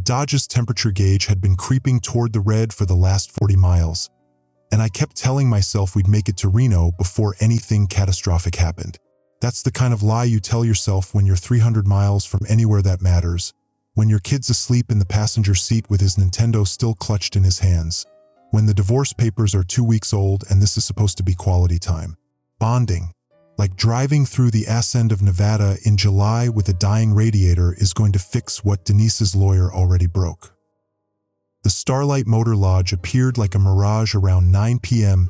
Dodge's temperature gauge had been creeping toward the red for the last 40 miles, and I kept telling myself we'd make it to Reno before anything catastrophic happened. That's the kind of lie you tell yourself when you're 300 miles from anywhere that matters, when your kid's asleep in the passenger seat with his Nintendo still clutched in his hands, when the divorce papers are 2 weeks old and this is supposed to be quality time. Bonding, like driving through the ass end of Nevada in July with a dying radiator, is going to fix what Denise's lawyer already broke. The Starlight Motor Lodge appeared like a mirage around 9 p.m.,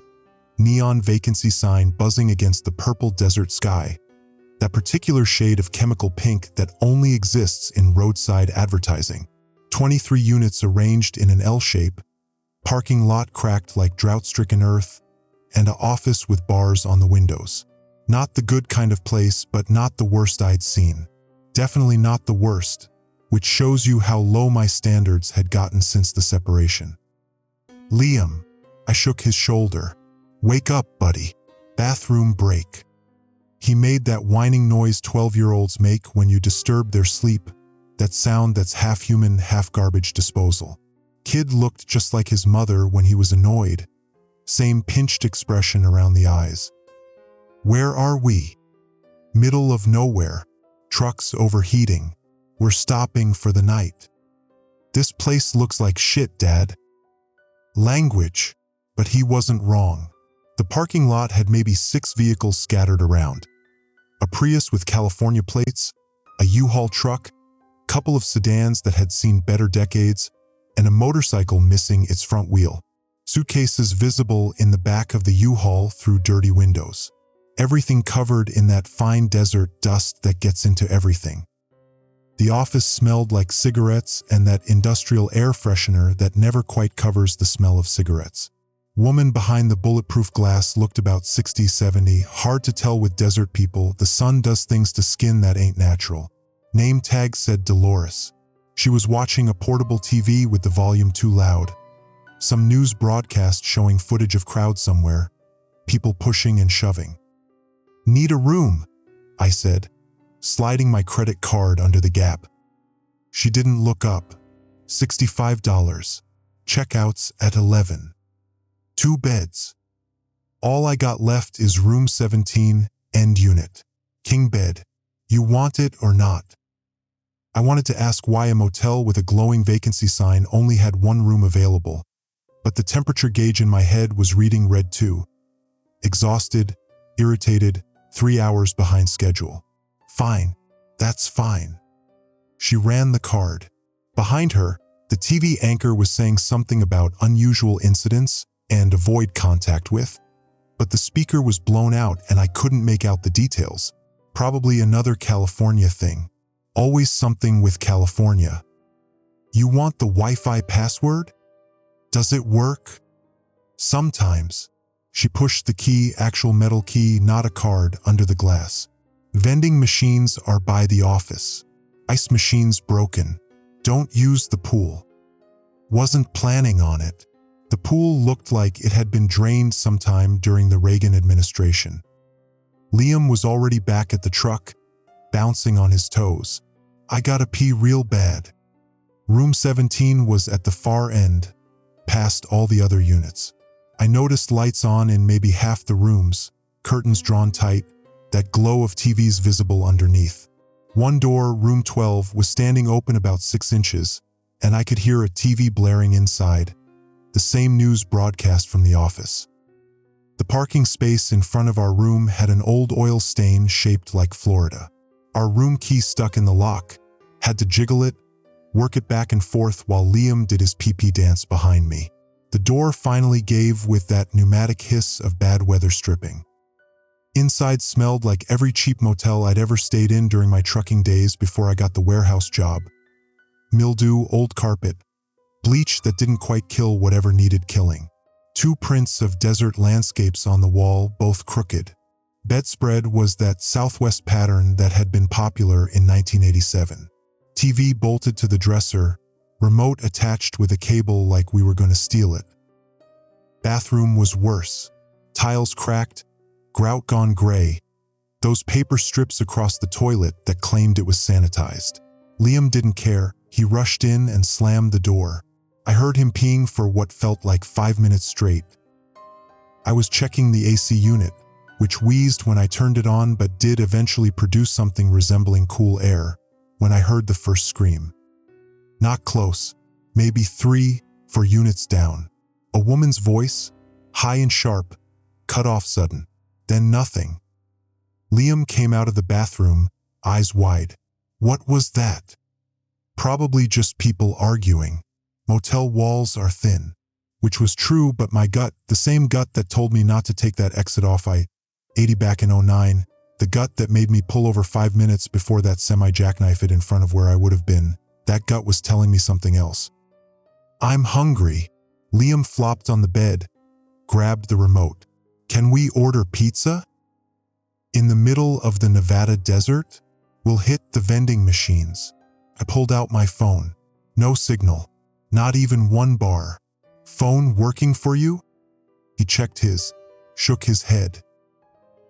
neon vacancy sign buzzing against the purple desert sky, that particular shade of chemical pink that only exists in roadside advertising. 23 units arranged in an L shape, parking lot cracked like drought-stricken earth, and an office with bars on the windows. Not the good kind of place, but not the worst I'd seen. Definitely not the worst, which shows you how low my standards had gotten since the separation. Liam, I shook his shoulder. Wake up, buddy. Bathroom break. He made that whining noise 12-year-olds make when you disturb their sleep, that sound that's half human, half garbage disposal. Kid looked just like his mother when he was annoyed. Same pinched expression around the eyes. Where are we? Middle of nowhere. Trucks overheating. We're stopping for the night. This place looks like shit, Dad. Language. But he wasn't wrong. The parking lot had maybe 6 vehicles scattered around. A Prius with California plates, a U-Haul truck, couple of sedans that had seen better decades, and a motorcycle missing its front wheel. Suitcases visible in the back of the U-Haul through dirty windows. Everything covered in that fine desert dust that gets into everything. The office smelled like cigarettes and that industrial air freshener that never quite covers the smell of cigarettes. Woman behind the bulletproof glass looked about 60, 70, hard to tell with desert people. The sun does things to skin that ain't natural. Name tag said Dolores. She was watching a portable TV with the volume too loud. Some news broadcast showing footage of crowds somewhere, people pushing and shoving. Need a room, I said, sliding my credit card under the gap. She didn't look up. $65. Checkouts at 11. 2 beds. All I got left is room 17, end unit. King bed. You want it or not? I wanted to ask why a motel with a glowing vacancy sign only had 1 room available, but the temperature gauge in my head was reading red too. Exhausted, irritated, 3 hours behind schedule. Fine. That's fine. She ran the card. Behind her, the TV anchor was saying something about unusual incidents and avoid contact with, but the speaker was blown out and I couldn't make out the details. Probably another California thing. Always something with California. You want the Wi-Fi password? Does it work? Sometimes. She pushed the key, actual metal key, not a card, under the glass. Vending machines are by the office. Ice machines broken. Don't use the pool. Wasn't planning on it. The pool looked like it had been drained sometime during the Reagan administration. Liam was already back at the truck, bouncing on his toes. I gotta pee real bad. Room 17 was at the far end, past all the other units. I noticed lights on in maybe half the rooms, curtains drawn tight, that glow of TVs visible underneath. One door, room 12, was standing open about 6 inches, and I could hear a TV blaring inside, the same news broadcast from the office. The parking space in front of our room had an old oil stain shaped like Florida. Our room key stuck in the lock, had to jiggle it, work it back and forth while Liam did his pee-pee dance behind me. The door finally gave with that pneumatic hiss of bad weather stripping. Inside smelled like every cheap motel I'd ever stayed in during my trucking days before I got the warehouse job. Mildew, old carpet, bleach that didn't quite kill whatever needed killing. 2 prints of desert landscapes on the wall, both crooked. Bedspread was that Southwest pattern that had been popular in 1987. TV bolted to the dresser, remote attached with a cable like we were going to steal it. Bathroom was worse. Tiles cracked, grout gone gray, those paper strips across the toilet that claimed it was sanitized. Liam didn't care. He rushed in and slammed the door. I heard him peeing for what felt like 5 minutes straight. I was checking the AC unit, which wheezed when I turned it on but did eventually produce something resembling cool air, when I heard the first scream. Not close, maybe 3, 4 units down. A woman's voice, high and sharp, cut off sudden. Then nothing. Liam came out of the bathroom, eyes wide. What was that? Probably just people arguing. Motel walls are thin. Which was true, but my gut, the same gut that told me not to take that exit off I-80 back in '09, the gut that made me pull over 5 minutes before that semi-jackknifed in front of where I would have been, that gut was telling me something else. I'm hungry. Liam flopped on the bed, grabbed the remote. Can we order pizza? In the middle of the Nevada desert? We'll hit the vending machines. I pulled out my phone. No signal. Not even one bar. Phone working for you? He checked his, shook his head.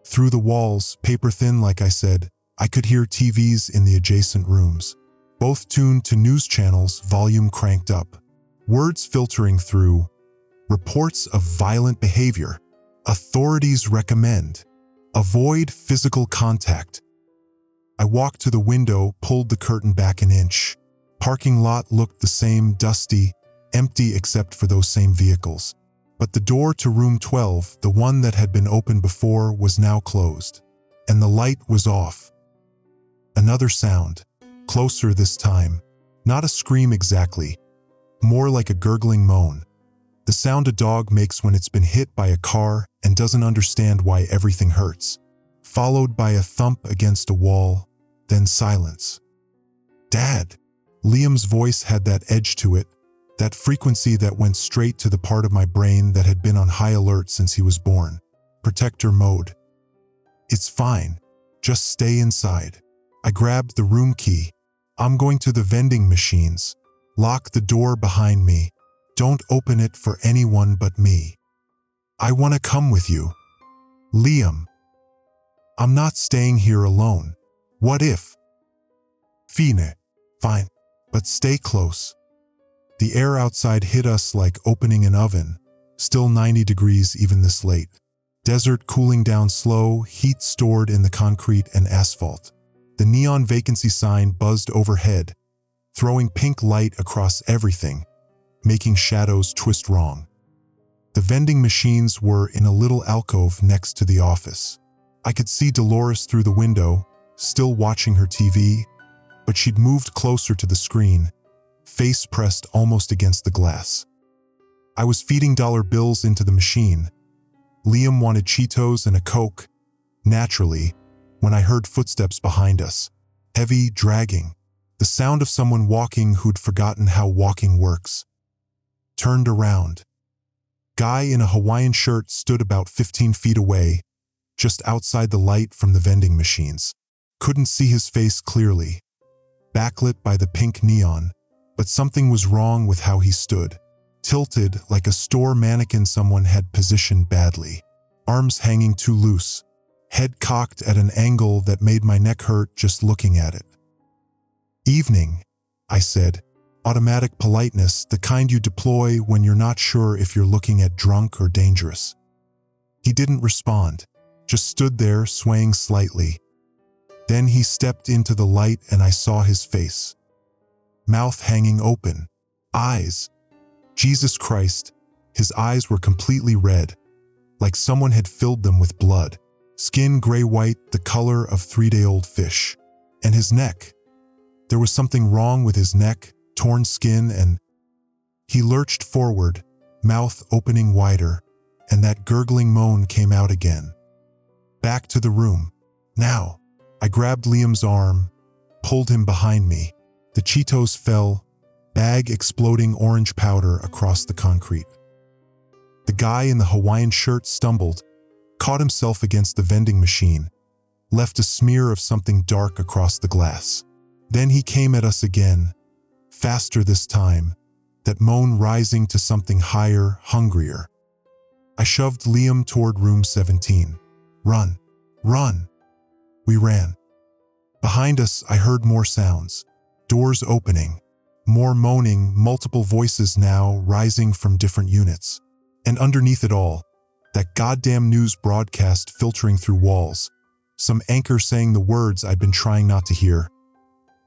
Through the walls, paper thin like I said, I could hear TVs in the adjacent rooms. Both tuned to news channels, volume cranked up. Words filtering through. Reports of violent behavior. Authorities recommend. Avoid physical contact. I walked to the window, pulled the curtain back an inch. Parking lot looked the same, dusty, empty except for those same vehicles. But the door to room 12, the one that had been open before, was now closed. And the light was off. Another sound. Closer this time. Not a scream exactly. More like a gurgling moan. The sound a dog makes when it's been hit by a car and doesn't understand why everything hurts. Followed by a thump against a wall, then silence. Dad! Liam's voice had that edge to it, that frequency that went straight to the part of my brain that had been on high alert since he was born. Protector mode. It's fine. Just stay inside. I grabbed the room key. I'm going to the vending machines. Lock the door behind me. Don't open it for anyone but me. I want to come with you. Liam. I'm not staying here alone. What if? Fine. Fine. But stay close. The air outside hit us like opening an oven, still 90 degrees even this late. Desert cooling down slow, heat stored in the concrete and asphalt. The neon vacancy sign buzzed overhead, throwing pink light across everything, making shadows twist wrong. The vending machines were in a little alcove next to the office. I could see Dolores through the window, still watching her TV, but she'd moved closer to the screen, face pressed almost against the glass. I was feeding dollar bills into the machine. Liam wanted Cheetos and a Coke. Naturally, when I heard footsteps behind us, heavy, dragging, the sound of someone walking who'd forgotten how walking works. Turned around. Guy in a Hawaiian shirt stood about 15 feet away, just outside the light from the vending machines. Couldn't see his face clearly, backlit by the pink neon, but something was wrong with how he stood. Tilted like a store mannequin someone had positioned badly. Arms hanging too loose. Head cocked at an angle that made my neck hurt just looking at it. Evening, I said. Automatic politeness, the kind you deploy when you're not sure if you're looking at drunk or dangerous. He didn't respond, just stood there swaying slightly. Then he stepped into the light and I saw his face. Mouth hanging open. Eyes. Jesus Christ, his eyes were completely red, like someone had filled them with blood. Skin gray-white, the color of 3-day-old fish. And his neck. There was something wrong with his neck, torn skin, and he lurched forward, mouth opening wider, and that gurgling moan came out again. Back to the room. Now. I grabbed Liam's arm, pulled him behind me. The Cheetos fell, bag exploding orange powder across the concrete. The guy in the Hawaiian shirt stumbled, caught himself against the vending machine, left a smear of something dark across the glass. Then he came at us again, faster this time, that moan rising to something higher, hungrier. I shoved Liam toward room 17. Run, run. We ran. Behind us, I heard more sounds. Doors opening. More moaning, multiple voices now rising from different units. And underneath it all, that goddamn news broadcast filtering through walls. Some anchor saying the words I'd been trying not to hear.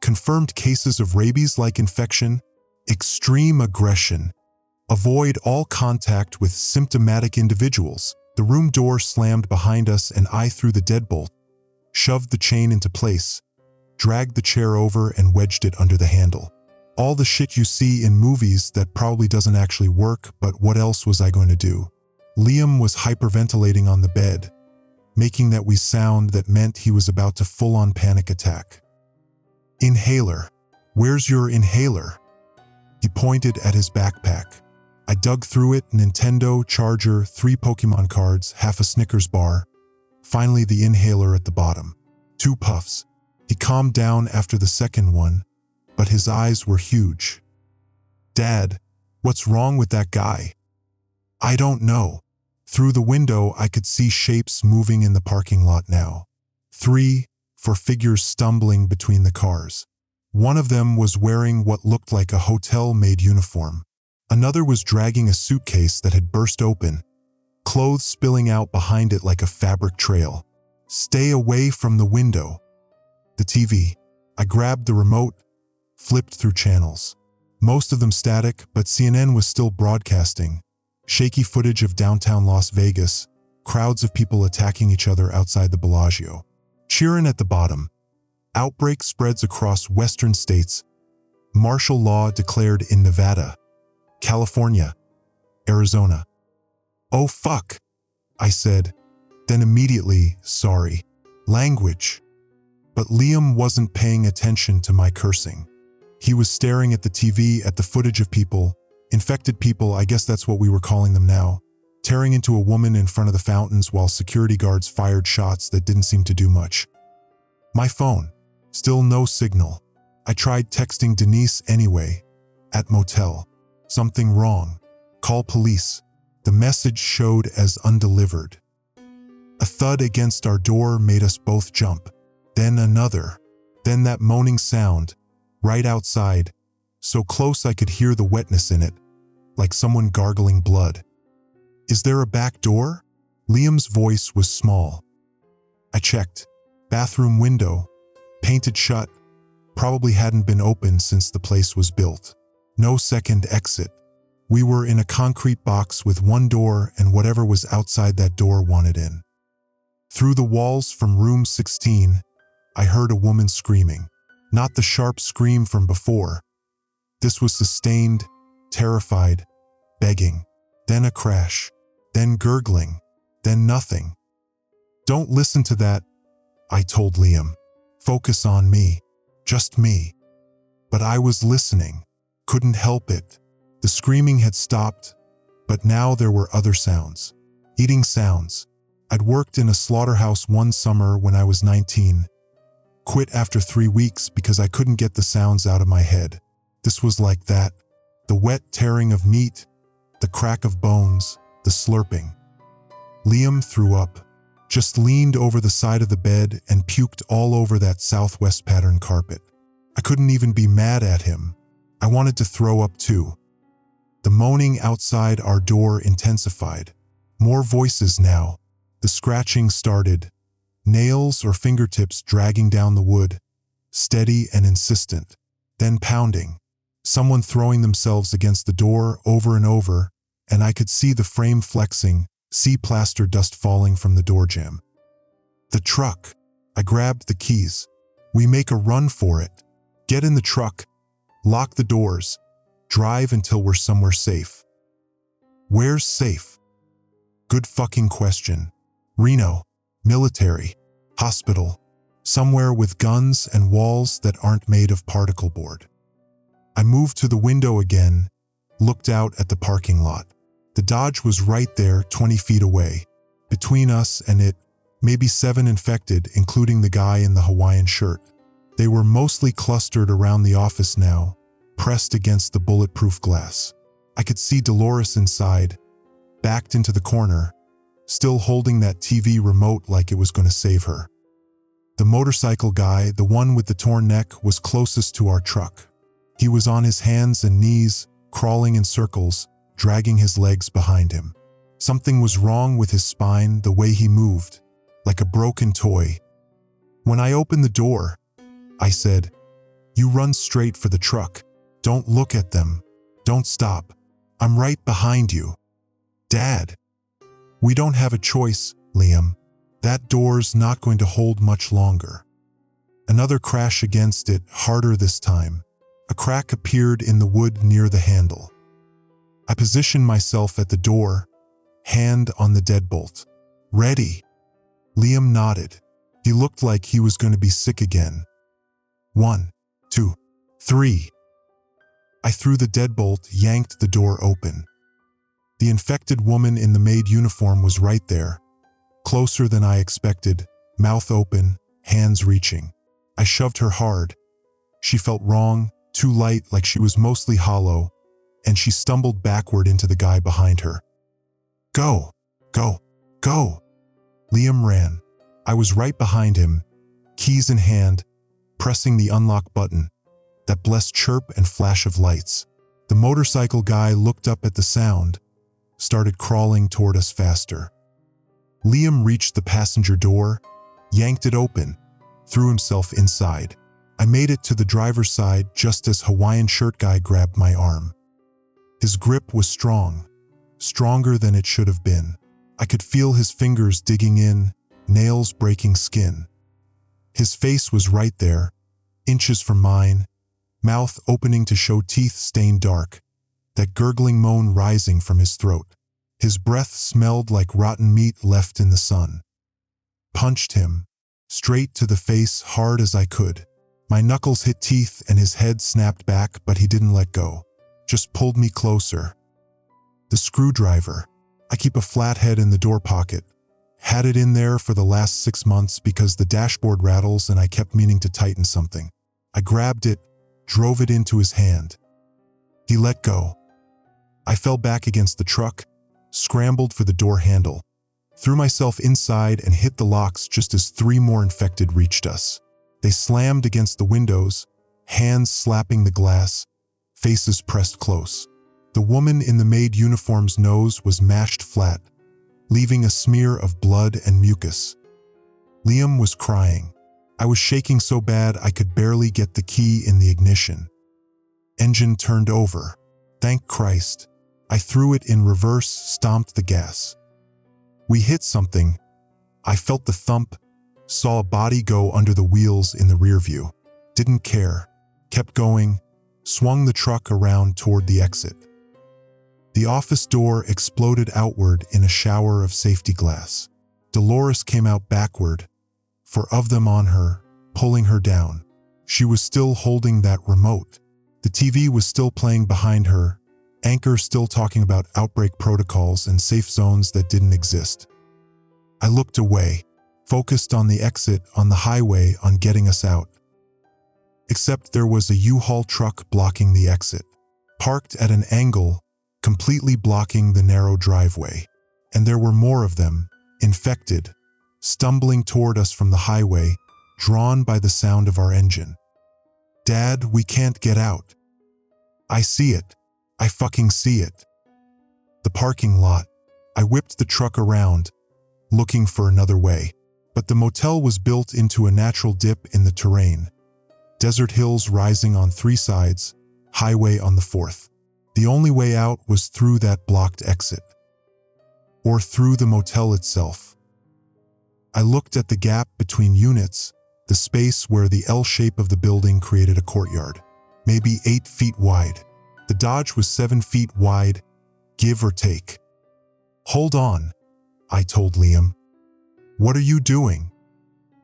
Confirmed cases of rabies-like infection. Extreme aggression. Avoid all contact with symptomatic individuals. The room door slammed behind us and I threw the deadbolt, shoved the chain into place, dragged the chair over and wedged it under the handle. All the shit you see in movies that probably doesn't actually work, but what else was I going to do? Liam was hyperventilating on the bed, making that wee sound that meant he was about to full-on panic attack. Inhaler. Where's your inhaler? He pointed at his backpack. I dug through it, Nintendo, charger, 3 Pokemon cards, half a Snickers bar. Finally, the inhaler at the bottom. 2 puffs. He calmed down after the second one, but his eyes were huge. Dad, what's wrong with that guy? I don't know. Through the window, I could see shapes moving in the parking lot now. 3, 4 figures stumbling between the cars. One of them was wearing what looked like a hotel-made uniform. Another was dragging a suitcase that had burst open, clothes spilling out behind it like a fabric trail. Stay away from the window. The TV. I grabbed the remote, flipped through channels. Most of them static, but CNN was still broadcasting. Shaky footage of downtown Las Vegas, crowds of people attacking each other outside the Bellagio. Cheering at the bottom. Outbreak spreads across western states. Martial law declared in Nevada, California, Arizona. Oh fuck, I said, then immediately, sorry. Language. But Liam wasn't paying attention to my cursing. He was staring at the TV at the footage of people, infected people, I guess that's what we were calling them now, tearing into a woman in front of the fountains while security guards fired shots that didn't seem to do much. My phone. Still no signal. I tried texting Denise anyway. At motel. Something wrong. Call police. The message showed as undelivered. A thud against our door made us both jump. Then another. Then that moaning sound, right outside, so close I could hear the wetness in it, like someone gargling blood. Is there a back door? Liam's voice was small. I checked. Bathroom window. Painted shut. Probably hadn't been opened since the place was built. No second exit. We were in a concrete box with one door and whatever was outside that door wanted in. Through the walls from room 16, I heard a woman screaming. Not the sharp scream from before. This was sustained, terrified, begging. Then a crash. Then gurgling. Then nothing. Don't listen to that, I told Liam. Focus on me. Just me. But I was listening. Couldn't help it. The screaming had stopped, but now there were other sounds. Eating sounds. I'd worked in a slaughterhouse one summer when I was 19. Quit after 3 weeks because I couldn't get the sounds out of my head. This was like that. The wet tearing of meat, the crack of bones, the slurping. Liam threw up, just leaned over the side of the bed and puked all over that Southwest pattern carpet. I couldn't even be mad at him. I wanted to throw up too. The moaning outside our door intensified. More voices now. The scratching started. Nails or fingertips dragging down the wood. Steady and insistent. Then pounding. Someone throwing themselves against the door over and over, and I could see the frame flexing, see plaster dust falling from the door jamb. The truck. I grabbed the keys. We make a run for it. Get in the truck. Lock the doors. Drive until we're somewhere safe. Where's safe? Good fucking question. Reno. Military. Hospital. Somewhere with guns and walls that aren't made of particle board. I moved to the window again, looked out at the parking lot. The Dodge was right there, 20 feet away. Between us and it, maybe 7 infected, including the guy in the Hawaiian shirt. They were mostly clustered around the office now, pressed against the bulletproof glass. I could see Dolores inside, backed into the corner, still holding that TV remote like it was going to save her. The motorcycle guy, the one with the torn neck, was closest to our truck. He was on his hands and knees, crawling in circles, dragging his legs behind him. Something was wrong with his spine, the way he moved, like a broken toy. When I opened the door, I said, "You run straight for the truck. Don't look at them. Don't stop. I'm right behind you." "Dad." "We don't have a choice, Liam. That door's not going to hold much longer." Another crash against it, harder this time. A crack appeared in the wood near the handle. I positioned myself at the door, hand on the deadbolt. "Ready?" Liam nodded. He looked like he was going to be sick again. 1, 2, 3. I threw the deadbolt, yanked the door open. The infected woman in the maid uniform was right there, closer than I expected, mouth open, hands reaching. I shoved her hard. She felt wrong, too light, like she was mostly hollow, and she stumbled backward into the guy behind her. "Go, go, go." Liam ran. I was right behind him, keys in hand, pressing the unlock button. That blessed chirp and flash of lights. The motorcycle guy looked up at the sound, started crawling toward us faster. Liam reached the passenger door, yanked it open, threw himself inside. I made it to the driver's side just as Hawaiian shirt guy grabbed my arm. His grip was strong, stronger than it should have been. I could feel his fingers digging in, nails breaking skin. His face was right there, inches from mine, mouth opening to show teeth stained dark, that gurgling moan rising from his throat. His breath smelled like rotten meat left in the sun. Punched him, straight to the face, hard as I could. My knuckles hit teeth and his head snapped back, but he didn't let go. Just pulled me closer. The screwdriver. I keep a flathead in the door pocket. Had it in there for the last 6 months because the dashboard rattles and I kept meaning to tighten something. I grabbed it, drove it into his hand. He let go. I fell back against the truck, scrambled for the door handle, threw myself inside and hit the locks just as 3 more infected reached us. They slammed against the windows, hands slapping the glass, faces pressed close. The woman in the maid uniform's nose was mashed flat, leaving a smear of blood and mucus. Liam was crying. I was shaking so bad I could barely get the key in the ignition. Engine turned over. Thank Christ. I threw it in reverse, stomped the gas. We hit something. I felt the thump, saw a body go under the wheels in the rear view. Didn't care. Kept going, swung the truck around toward the exit. The office door exploded outward in a shower of safety glass. Dolores came out backward, 4 of them on her, pulling her down. She was still holding that remote. The TV was still playing behind her, anchor still talking about outbreak protocols and safe zones that didn't exist. I looked away, focused on the exit, on the highway, on getting us out. Except there was a U-Haul truck blocking the exit, parked at an angle, completely blocking the narrow driveway. And there were more of them, infected, stumbling toward us from the highway, drawn by the sound of our engine. "Dad, we can't get out." "I see it. I fucking see it." The parking lot. I whipped the truck around, looking for another way. But the motel was built into a natural dip in the terrain. Desert hills rising on 3 sides, highway on the 4th. The only way out was through that blocked exit. Or through the motel itself. I looked at the gap between units, the space where the L shape of the building created a courtyard, maybe 8 feet wide. The Dodge was 7 feet wide, give or take. "Hold on," I told Liam. "What are you doing?"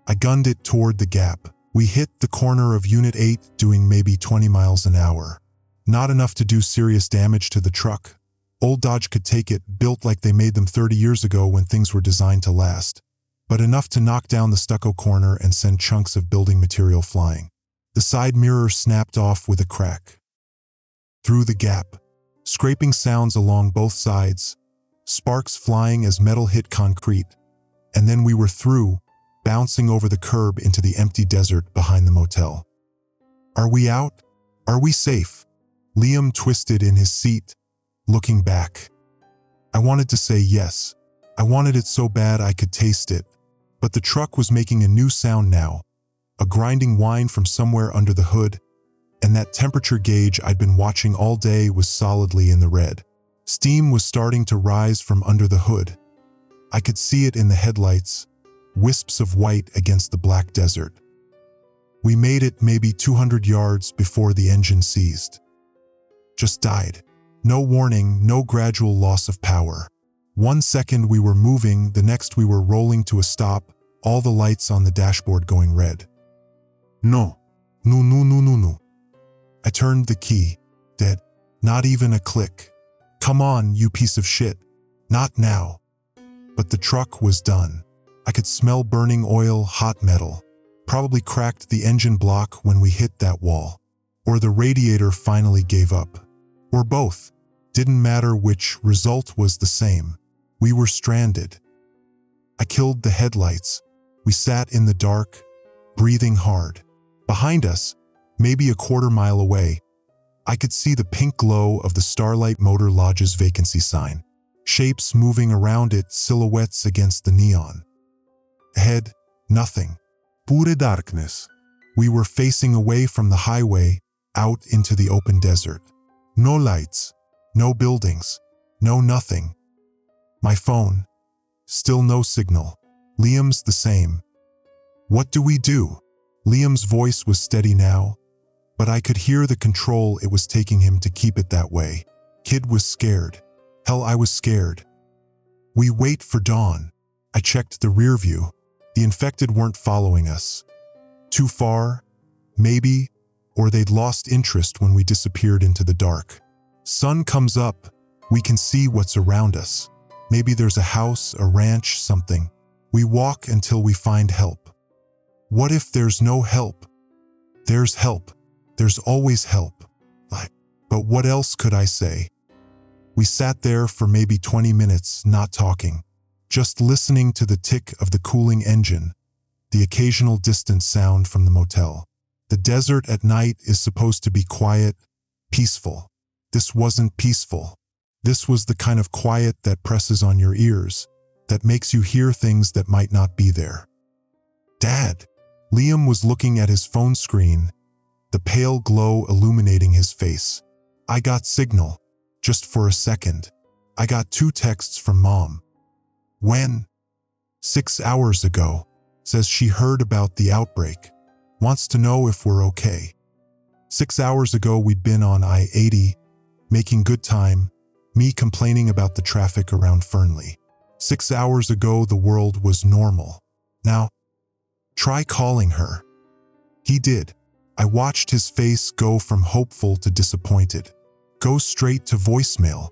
I gunned it toward the gap. We hit the corner of Unit 8 doing maybe 20 miles an hour. Not enough to do serious damage to the truck. Old Dodge could take it, built like they made them 30 years ago when things were designed to last. But enough to knock down the stucco corner and send chunks of building material flying. The side mirror snapped off with a crack. Through the gap, scraping sounds along both sides, sparks flying as metal hit concrete, and then we were through, bouncing over the curb into the empty desert behind the motel. Are we out? Are we safe? Liam twisted in his seat, looking back. I wanted to say yes. I wanted it so bad I could taste it. But the truck was making a new sound now, a grinding whine from somewhere under the hood, and that temperature gauge I'd been watching all day was solidly in the red. Steam was starting to rise from under the hood. I could see it in the headlights, wisps of white against the black desert. We made it maybe 200 yards before the engine seized. Just died. No warning, no gradual loss of power. 1 second we were moving, the next we were rolling to a stop, all the lights on the dashboard going red. No. No, no, no, no, no. I turned the key. Dead. Not even a click. Come on, you piece of shit. Not now. But the truck was done. I could smell burning oil, hot metal. Probably cracked the engine block when we hit that wall. Or the radiator finally gave up. Or both. Didn't matter which, result was the same. We were stranded. I killed the headlights. We sat in the dark, breathing hard. Behind us, maybe a quarter-mile away, I could see the pink glow of the Starlight Motor Lodge's vacancy sign. Shapes moving around it, silhouettes against the neon. Ahead, nothing. Pure darkness. We were facing away from the highway, out into the open desert. No lights, no buildings, no nothing. My phone. Still no signal. Liam's the same. What do we do? Liam's voice was steady now, but I could hear the control it was taking him to keep it that way. Kid was scared. Hell, I was scared. We wait for dawn. I checked the rear view. The infected weren't following us. Too far? Maybe. Or they'd lost interest when we disappeared into the dark. Sun comes up. We can see what's around us. Maybe there's a house, a ranch, something. We walk until we find help. What if there's no help? There's help. There's always help. But what else could I say? We sat there for maybe 20 minutes, not talking, just listening to the tick of the cooling engine, the occasional distant sound from the motel. The desert at night is supposed to be quiet, peaceful. This wasn't peaceful. This was the kind of quiet that presses on your ears, that makes you hear things that might not be there. Dad! Liam was looking at his phone screen, the pale glow illuminating his face. I got signal, just for a second. I got 2 texts from Mom. When? 6 hours ago. Says she heard about the outbreak. Wants to know if we're okay. 6 hours ago we'd been on I-80, making good time, me complaining about the traffic around Fernley. 6 hours ago the world was normal. Now, try calling her. He did. I watched his face go from hopeful to disappointed. Go straight to voicemail.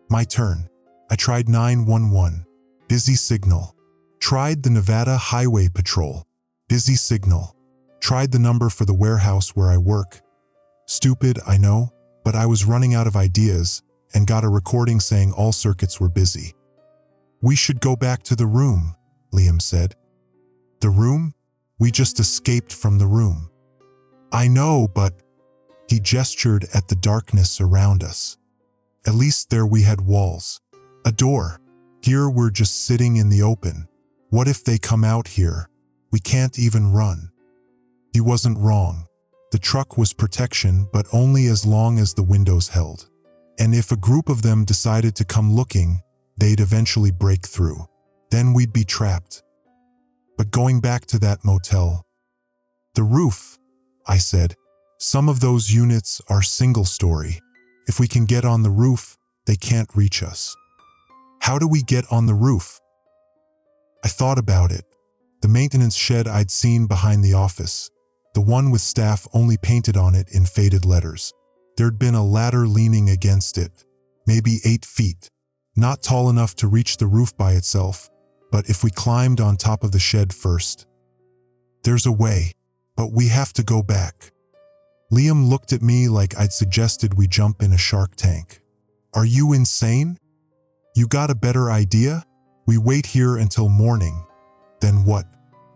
My turn. I tried 911. Busy signal. Tried the Nevada Highway Patrol. Busy signal. Tried the number for the warehouse where I work. Stupid, I know, but I was running out of ideas and got a recording saying all circuits were busy. We should go back to the room, Liam said. The room? We just escaped from the room. I know, but... He gestured at the darkness around us. At least there we had walls. A door. Here we're just sitting in the open. What if they come out here? We can't even run. He wasn't wrong. The truck was protection, but only as long as the windows held. And if a group of them decided to come looking, they'd eventually break through. Then we'd be trapped. But going back to that motel. The roof, I said. Some of those units are single-story. If we can get on the roof, they can't reach us. How do we get on the roof? I thought about it. The maintenance shed I'd seen behind the office, the one with staff only painted on it in faded letters. There'd been a ladder leaning against it, maybe 8 feet. Not tall enough to reach the roof by itself, but if we climbed on top of the shed first. There's a way, but we have to go back. Liam looked at me like I'd suggested we jump in a shark tank. Are you insane? You got a better idea? We wait here until morning. Then what?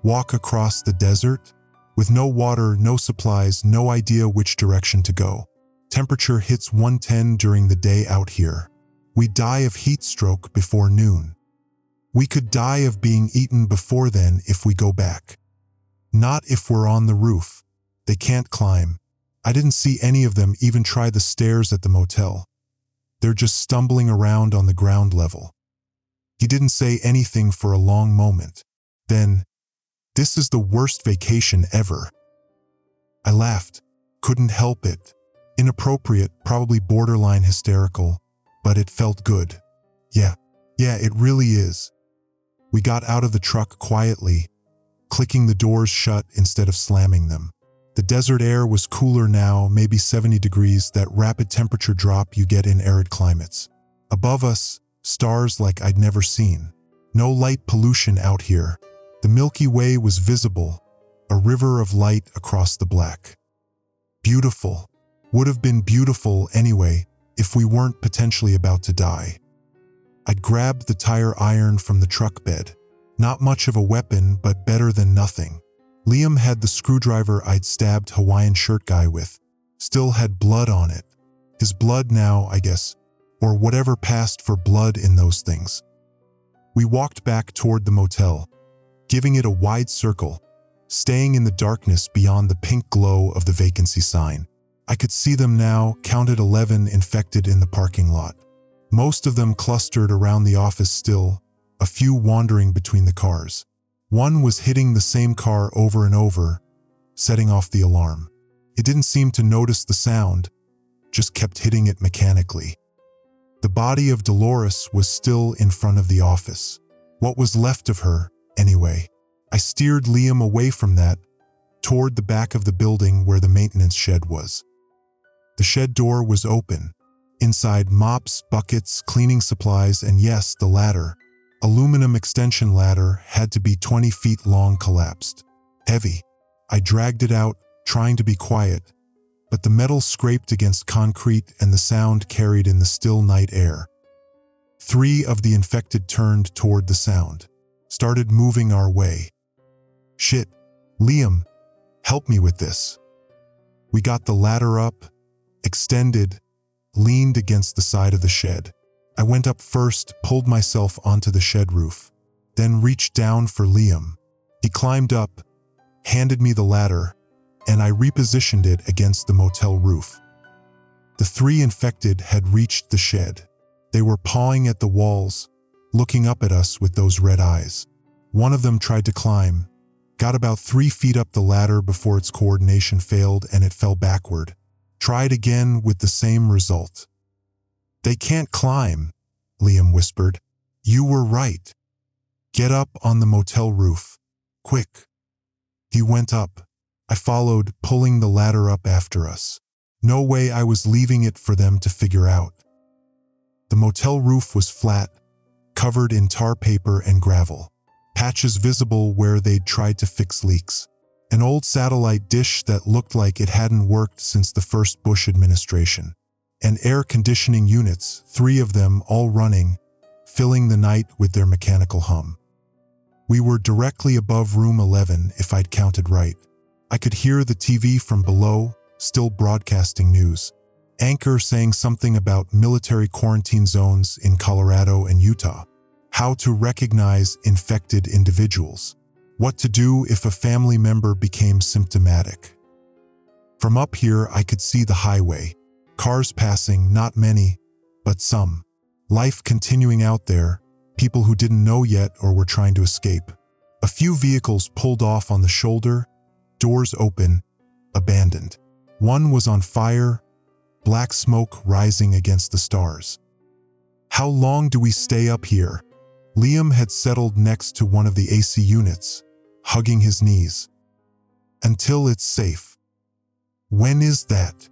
walk across the desert? With no water, no supplies, no idea which direction to go. Temperature hits 110 during the day out here. We die of heat stroke before noon. We could die of being eaten before then if we go back. Not if we're on the roof. They can't climb. I didn't see any of them even try the stairs at the motel. They're just stumbling around on the ground level. He didn't say anything for a long moment. Then, "This is the worst vacation ever." I laughed. Couldn't help it. Inappropriate, probably borderline hysterical, but it felt good. Yeah, it really is. We got out of the truck quietly, clicking the doors shut instead of slamming them. The desert air was cooler now, maybe 70 degrees, that rapid temperature drop you get in arid climates. Above us, stars like I'd never seen. No light pollution out here. The Milky Way was visible, a river of light across the black. Beautiful. Would have been beautiful anyway if we weren't potentially about to die. I'd grabbed the tire iron from the truck bed. Not much of a weapon, but better than nothing. Liam had the screwdriver I'd stabbed Hawaiian shirt guy with. Still had blood on it. His blood now, I guess, or whatever passed for blood in those things. We walked back toward the motel, giving it a wide circle, staying in the darkness beyond the pink glow of the vacancy sign. I could see them now, counted 11 infected in the parking lot. Most of them clustered around the office still, a few wandering between the cars. One was hitting the same car over and over, setting off the alarm. It didn't seem to notice the sound, just kept hitting it mechanically. The body of Dolores was still in front of the office. What was left of her, anyway? I steered Liam away from that, toward the back of the building where the maintenance shed was. The shed door was open. Inside, mops, buckets, cleaning supplies, and yes, the ladder. Aluminum extension ladder had to be 20 feet long, collapsed. Heavy. I dragged it out, trying to be quiet, but the metal scraped against concrete and the sound carried in the still night air. 3 of the infected turned toward the sound, started moving our way. Shit. Liam, help me with this. We got the ladder up, extended, leaned against the side of the shed. I went up first, pulled myself onto the shed roof, then reached down for Liam. He climbed up, handed me the ladder, and I repositioned it against the motel roof. The 3 infected had reached the shed. They were pawing at the walls, looking up at us with those red eyes. One of them tried to climb, got about 3 feet up the ladder before its coordination failed and it fell backward. Tried again with the same result. "They can't climb," Liam whispered. "You were right. Get up on the motel roof. Quick." He went up. I followed, pulling the ladder up after us. No way I was leaving it for them to figure out. The motel roof was flat, covered in tar paper and gravel. Patches visible where they'd tried to fix leaks. An old satellite dish that looked like it hadn't worked since the first Bush administration. And air conditioning units, 3 of them all running, filling the night with their mechanical hum. We were directly above room 11 if I'd counted right. I could hear the TV from below, still broadcasting news. Anchor saying something about military quarantine zones in Colorado and Utah. How to recognize infected individuals. What to do if a family member became symptomatic. From up here, I could see the highway. Cars passing, not many, but some. Life continuing out there, people who didn't know yet or were trying to escape. A few vehicles pulled off on the shoulder, doors open, abandoned. One was on fire, black smoke rising against the stars. How long do we stay up here? Liam had settled next to one of the AC units, hugging his knees. Until it's safe. When is that?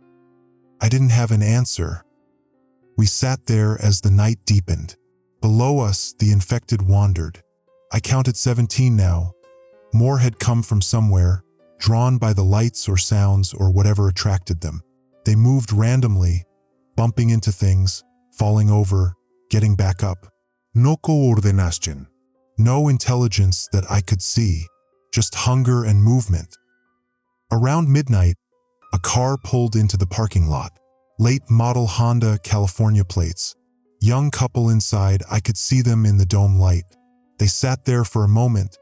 I didn't have an answer. We sat there as the night deepened. Below us, the infected wandered. I counted 17 now. More had come from somewhere, drawn by the lights or sounds or whatever attracted them. They moved randomly, bumping into things, falling over, getting back up. No coordination. No intelligence that I could see. just hunger and movement. Around midnight, a car pulled into the parking lot. Late model Honda California plates. Young couple inside, I could see them in the dome light. They sat there for a moment,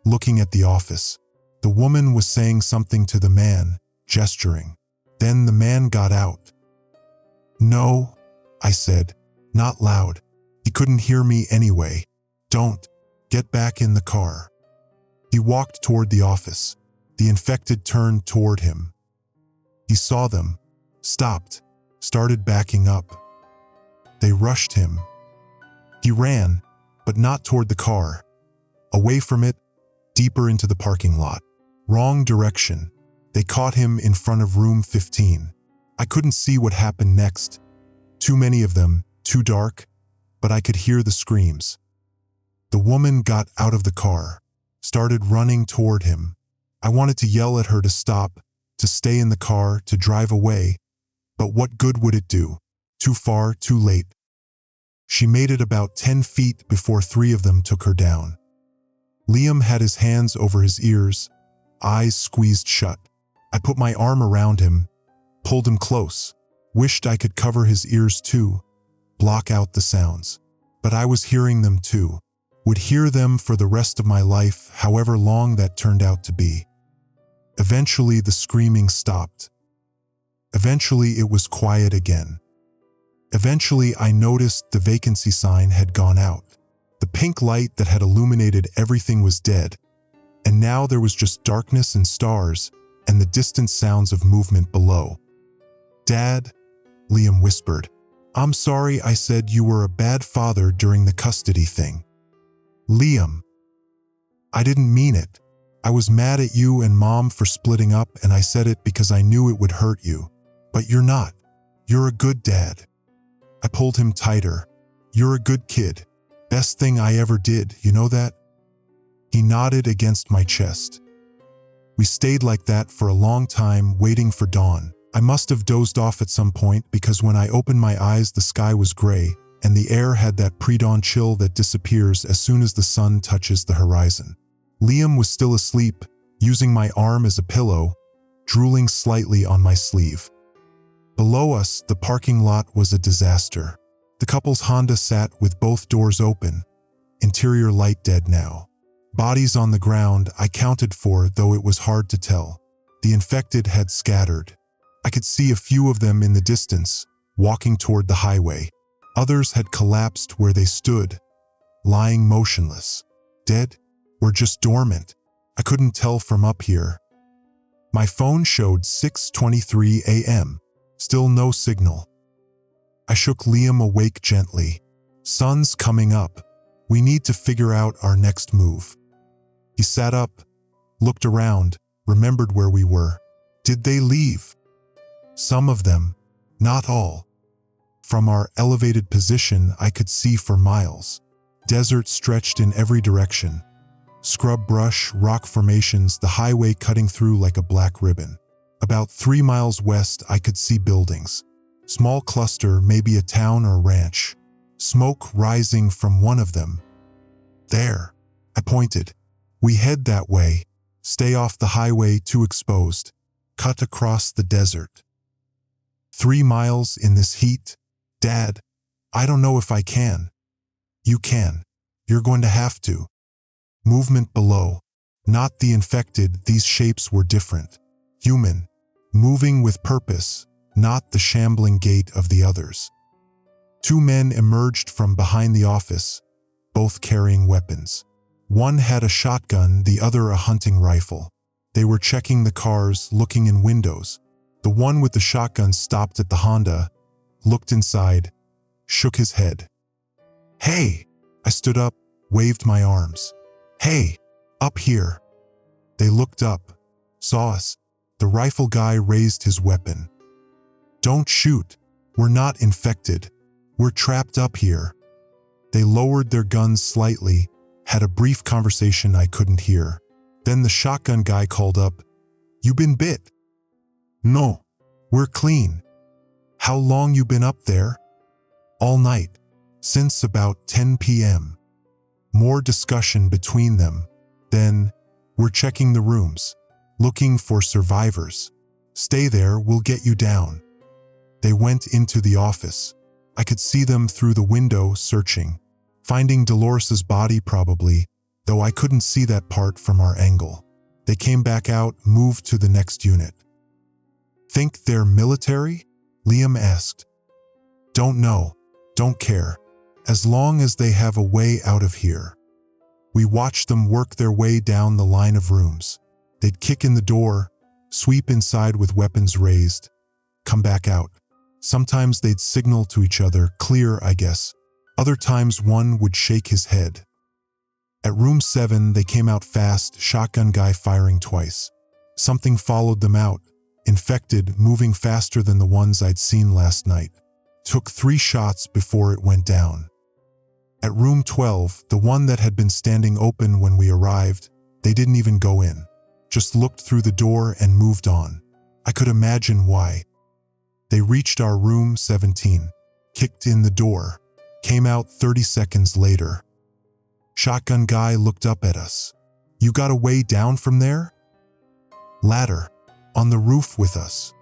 looking at the office. The woman was saying something to the man, gesturing. Then the man got out. "No," I said, not loud. He couldn't hear me anyway. "Don't. Get back in the car." He walked toward the office. The infected turned toward him. He saw them, stopped, started backing up. They rushed him. He ran, but not toward the car. Away from it, deeper into the parking lot. Wrong direction. They caught him in front of room 15. I couldn't see what happened next. Too many of them, too dark, but I could hear the screams. The woman got out of the car, started running toward him. I wanted to yell at her to stop, to stay in the car, to drive away. But what good would it do? Too far, too late. She made it about 10 feet before 3 of them took her down. Liam had his hands over his ears, eyes squeezed shut. I put my arm around him, pulled him close, wished I could cover his ears too, block out the sounds. But I was hearing them too, would hear them for the rest of my life, however long that turned out to be. Eventually the screaming stopped. Eventually it was quiet again. Eventually I noticed the vacancy sign had gone out. The pink light that had illuminated everything was dead, and now there was just darkness and stars and the distant sounds of movement below. "Dad," Liam whispered. "I'm sorry I said you were a bad father during the custody thing." "Liam, I didn't mean it. I was mad at you and Mom for splitting up, and I said it because I knew it would hurt you. But you're not. You're a good dad." I pulled him tighter. "You're a good kid. Best thing I ever did, you know that?" He nodded against my chest. We stayed like that for a long time, waiting for dawn. I must have dozed off at some point because when I opened my eyes, the sky was gray, and the air had that pre-dawn chill that disappears as soon as the sun touches the horizon. Liam was still asleep, using my arm as a pillow, drooling slightly on my sleeve. Below us, the parking lot was a disaster. The couple's Honda sat with both doors open, interior light dead now. Bodies on the ground I counted for, though it was hard to tell. The infected had scattered. I could see a few of them in the distance, walking toward the highway. Others had collapsed where they stood, lying motionless. Dead, or just dormant? I couldn't tell from up here. My phone showed 6:23 a.m. Still no signal. I shook Liam awake gently. "Sun's coming up. We need to figure out our next move." He sat up, looked around, remembered where we were. Did they leave? Some of them, not all. From our elevated position, I could see for miles. Desert stretched in every direction. Scrub brush, rock formations, the highway cutting through like a black ribbon. About 3 miles west, I could see buildings. Small cluster, maybe a town or ranch. Smoke rising from one of them. "There," I pointed. "We head that way. Stay off the highway, too exposed. Cut across the desert." 3 miles in this heat? "Dad, I don't know if I can." "You can. You're going to have to." Movement below. Not the infected, these shapes were different. Human. Moving with purpose, not the shambling gait of the others. 2 men emerged from behind the office, both carrying weapons. One had a shotgun, the other a hunting rifle. They were checking the cars, looking in windows. The one with the shotgun stopped at the Honda, looked inside, shook his head. "Hey!" I stood up, waved my arms. "Hey! Up here!" They looked up, saw us. The rifle guy raised his weapon. "Don't shoot. We're not infected. We're trapped up here." They lowered their guns slightly, had a brief conversation I couldn't hear. Then the shotgun guy called up, "You been bit?" "No. We're clean." "How long you been up there?" "All night. Since about 10 p.m. More discussion between them. Then, We're checking the rooms, looking for survivors. Stay there, we'll get you down. They went into the office. I could see them through the window searching, finding Dolores's body probably, though I couldn't see that part from our angle. They came back out, moved to the next unit. Think they're military? Liam asked. Don't know. Don't care. As long as they have a way out of here. We watched them work their way down the line of rooms. They'd kick in the door, sweep inside with weapons raised, come back out. Sometimes they'd signal to each other, clear, I guess. Other times one would shake his head. At room 7, they came out fast, shotgun guy firing twice. Something followed them out, infected, moving faster than the ones I'd seen last night. Took 3 shots before it went down. At room 12, the one that had been standing open when we arrived, they didn't even go in. Just looked through the door and moved on. I could imagine why. They reached our room 17, kicked in the door, came out 30 seconds later. Shotgun guy looked up at us. You got a way down from there? Ladder. On the roof with us.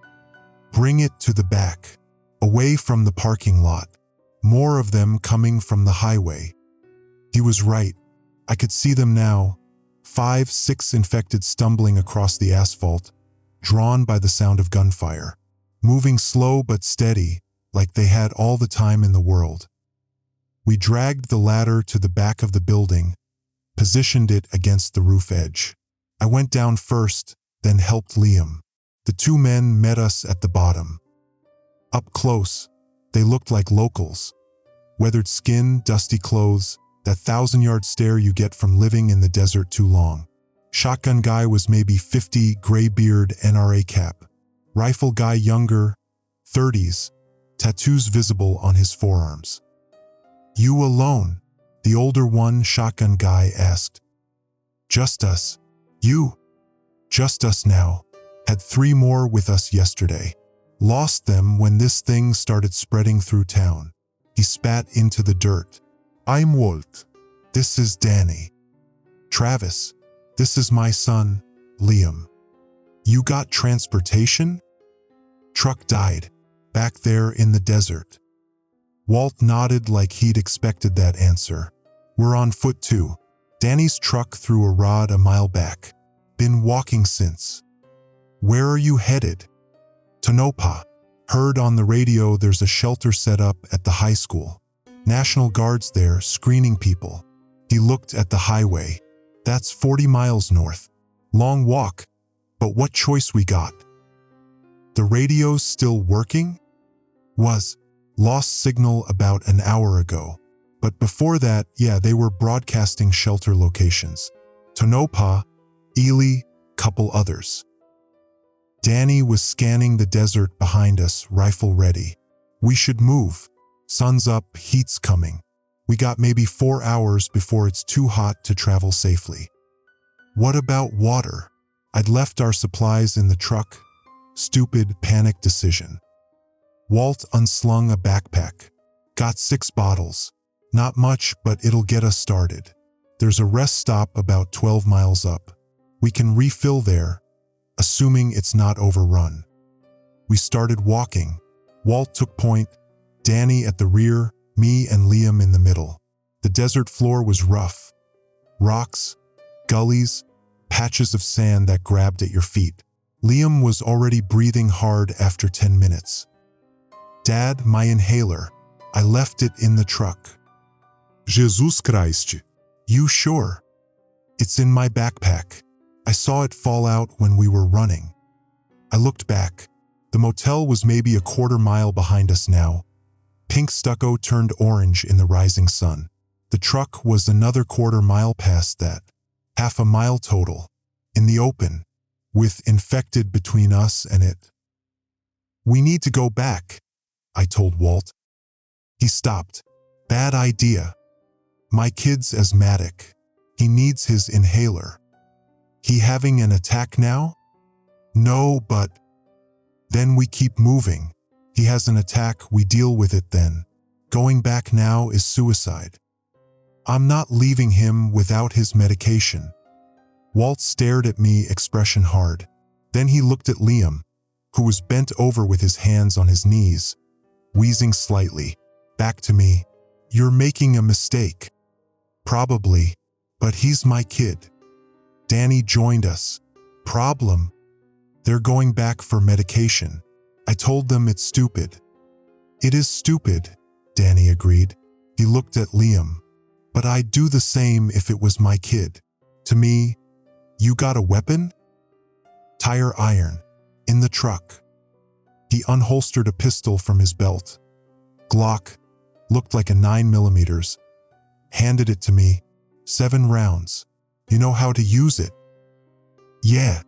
Bring it to the back. Away from the parking lot. More of them coming from the highway. He was right. I could see them now. 5, 6 infected stumbling across the asphalt, drawn by the sound of gunfire. Moving slow but steady, like they had all the time in the world. We dragged the ladder to the back of the building, positioned it against the roof edge. I went down first, then helped Liam. The 2 men met us at the bottom. Up close, they looked like locals. Weathered skin, dusty clothes, that 1,000-yard stare you get from living in the desert too long. Shotgun guy was maybe 50, gray beard, NRA cap. Rifle guy younger, 30s, tattoos visible on his forearms. You alone? The older one, shotgun guy, asked. Just us. You? Just us now. Had 3 more with us yesterday. Lost them when this thing started spreading through town. He spat into the dirt. I'm Walt. This is Danny. Travis. This is my son, Liam. You got transportation? Truck died. Back there in the desert. Walt nodded like he'd expected that answer. We're on foot too. Danny's truck threw a rod a mile back. Been walking since. Where are you headed? Tonopah. Heard on the radio there's a shelter set up at the high school. National Guards there screening people. He looked at the highway. That's 40 miles north. Long walk. But what choice we got? The radio's still working? Was. Lost signal about an hour ago. But before that, yeah, they were broadcasting shelter locations. Tonopah, Ely, couple others. Danny was scanning the desert behind us, rifle ready. We should move. Sun's up, heat's coming. We got maybe 4 hours before it's too hot to travel safely. What about water? I'd left our supplies in the truck. Stupid, panic decision. Walt unslung a backpack. Got 6 bottles. Not much, but it'll get us started. There's a rest stop about 12 miles up. We can refill there, assuming it's not overrun. We started walking. Walt took point, Danny at the rear, me and Liam in the middle. The desert floor was rough. Rocks, gullies, patches of sand that grabbed at your feet. Liam was already breathing hard after 10 minutes. Dad, my inhaler. I left it in the truck. Jesus Christ. You sure? It's in my backpack. I saw it fall out when we were running. I looked back. The motel was maybe a quarter mile behind us now. Pink stucco turned orange in the rising sun. The truck was another quarter mile past that. Half a mile total. In the open. With infected between us and it. We need to go back, I told Walt. He stopped. Bad idea. My kid's asthmatic. He needs his inhaler. He having an attack now? No, but... Then we keep moving. He has an attack, we deal with it then. Going back now is suicide. I'm not leaving him without his medication. Walt stared at me, expression hard. Then he looked at Liam, who was bent over with his hands on his knees, wheezing slightly. Back to me. You're making a mistake. Probably, but he's my kid. Danny joined us. Problem? They're going back for medication. I told them it's stupid. It is stupid, Danny agreed. He looked at Liam. But I'd do the same if it was my kid. To me, you got a weapon? Tire iron. In the truck. He unholstered a pistol from his belt. Glock. Looked like a 9mm. Handed it to me. 7 rounds. You know how to use it? Yeah.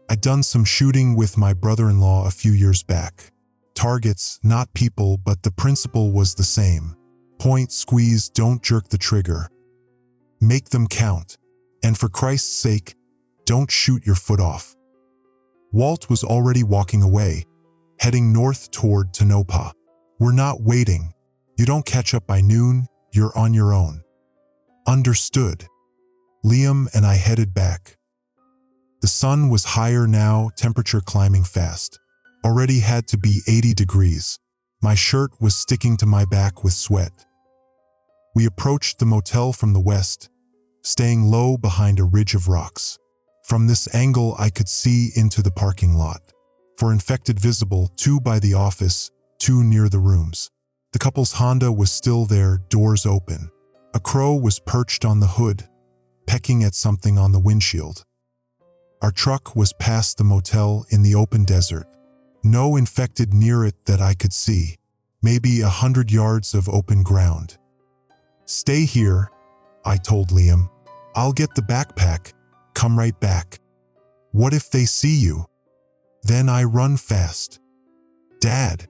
I'd done some shooting with my brother-in-law a few years back. Targets, not people, but the principle was the same. Point, squeeze, don't jerk the trigger. Make them count. And for Christ's sake, don't shoot your foot off. Walt was already walking away, heading north toward Tonopah. We're not waiting. You don't catch up by noon, you're on your own. Understood. Liam and I headed back. The sun was higher now, temperature climbing fast. Already had to be 80 degrees. My shirt was sticking to my back with sweat. We approached the motel from the west, staying low behind a ridge of rocks. From this angle I could see into the parking lot. For infected visible, 2 by the office, 2 near the rooms. The couple's Honda was still there, doors open. A crow was perched on the hood, pecking at something on the windshield. Our truck was past the motel in the open desert. No infected near it that I could see. Maybe 100 yards of open ground. Stay here, I told Liam. I'll get the backpack. Come right back. What if they see you? Then I run fast. Dad.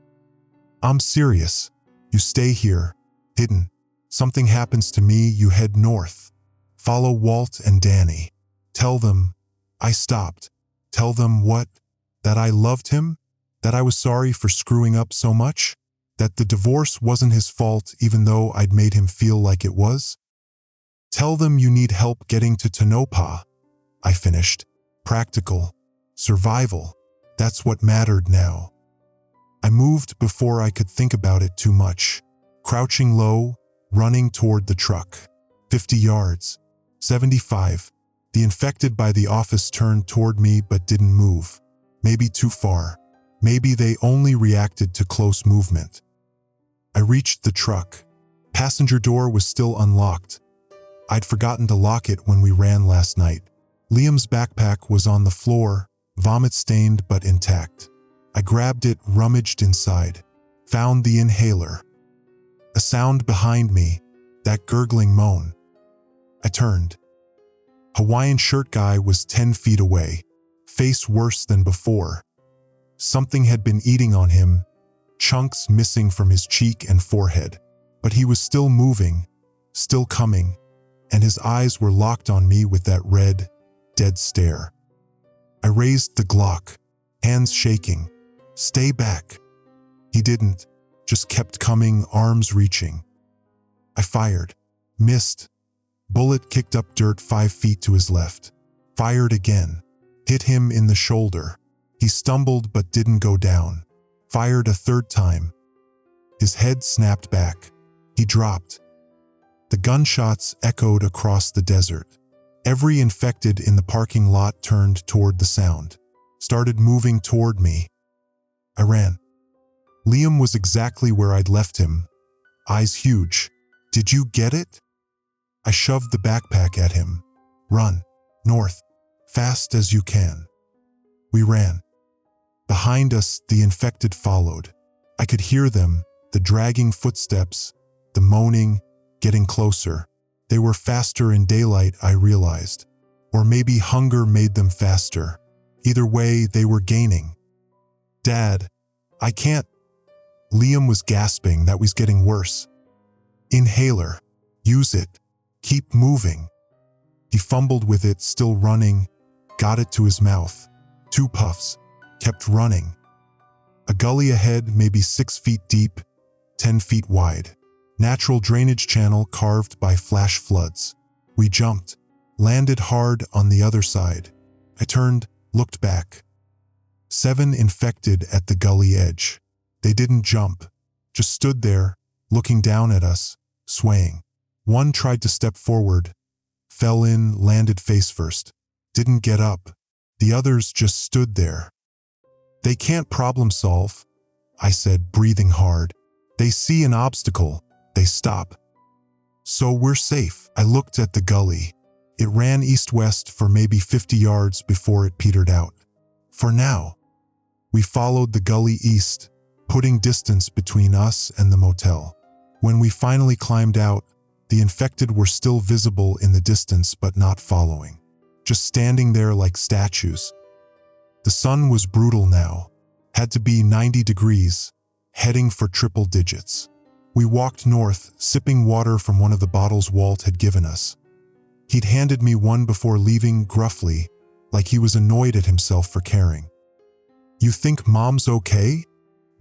I'm serious. You stay here, hidden. Something happens to me, you head north. Follow Walt and Danny. Tell them I stopped. Tell them what? That I loved him? That I was sorry for screwing up so much? That the divorce wasn't his fault even though I'd made him feel like it was? Tell them you need help getting to Tonopah, I finished. Practical. Survival. That's what mattered now. I moved before I could think about it too much. Crouching low, running toward the truck. 50 yards. 75. The infected by the office turned toward me but didn't move. Maybe too far. Maybe they only reacted to close movement. I reached the truck. Passenger door was still unlocked. I'd forgotten to lock it when we ran last night. Liam's backpack was on the floor, vomit-stained but intact. I grabbed it, rummaged inside. Found the inhaler. A sound behind me, that gurgling moan. I turned. Hawaiian shirt guy was 10 feet away, face worse than before. Something had been eating on him, chunks missing from his cheek and forehead. But he was still moving, still coming, and his eyes were locked on me with that red, dead stare. I raised the Glock, hands shaking. Stay back. He didn't, just kept coming, arms reaching. I fired, missed. Bullet kicked up dirt 5 feet to his left. Fired again, hit him in the shoulder. He stumbled but didn't go down. Fired a third time. His head snapped back. He dropped. The gunshots echoed across the desert. Every infected in the parking lot turned toward the sound, started moving toward me. I ran. Liam was exactly where I'd left him, eyes huge. Did you get it? I shoved the backpack at him. Run, north, fast as you can. We ran. Behind us, the infected followed. I could hear them, the dragging footsteps, the moaning, getting closer. They were faster in daylight, I realized. Or maybe hunger made them faster. Either way, they were gaining. Dad, I can't. Liam was gasping, that was getting worse. Inhaler. Use it. Keep moving. He fumbled with it, still running, got it to his mouth. 2 puffs. Kept running. A gully ahead, maybe 6 feet deep, 10 feet wide. Natural drainage channel carved by flash floods. We jumped. landed hard on the other side. I turned, looked back. 7 infected at the gully edge. They didn't jump, just stood there, looking down at us, swaying. 1 tried to step forward, fell in, landed face first, didn't get up. The others just stood there. They can't problem solve, I said, breathing hard. They see an obstacle, they stop. So we're safe. I looked at the gully. It ran east-west for maybe 50 yards before it petered out. For now. We followed the gully east, putting distance between us and the motel. When we finally climbed out, the infected were still visible in the distance but not following, just standing there like statues. The sun was brutal now, had to be 90 degrees, heading for triple digits. We walked north, sipping water from one of the bottles Walt had given us. He'd handed me one before leaving gruffly, like he was annoyed at himself for caring. "You think Mom's okay?"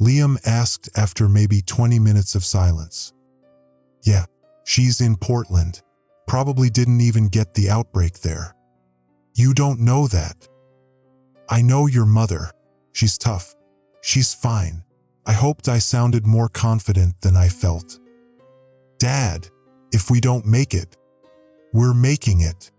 Liam asked after maybe 20 minutes of silence. "Yeah, she's in Portland. Probably didn't even get the outbreak there." "You don't know that." "I know your mother. She's tough. She's fine." I hoped I sounded more confident than I felt. "Dad, if we don't make it." "We're making it.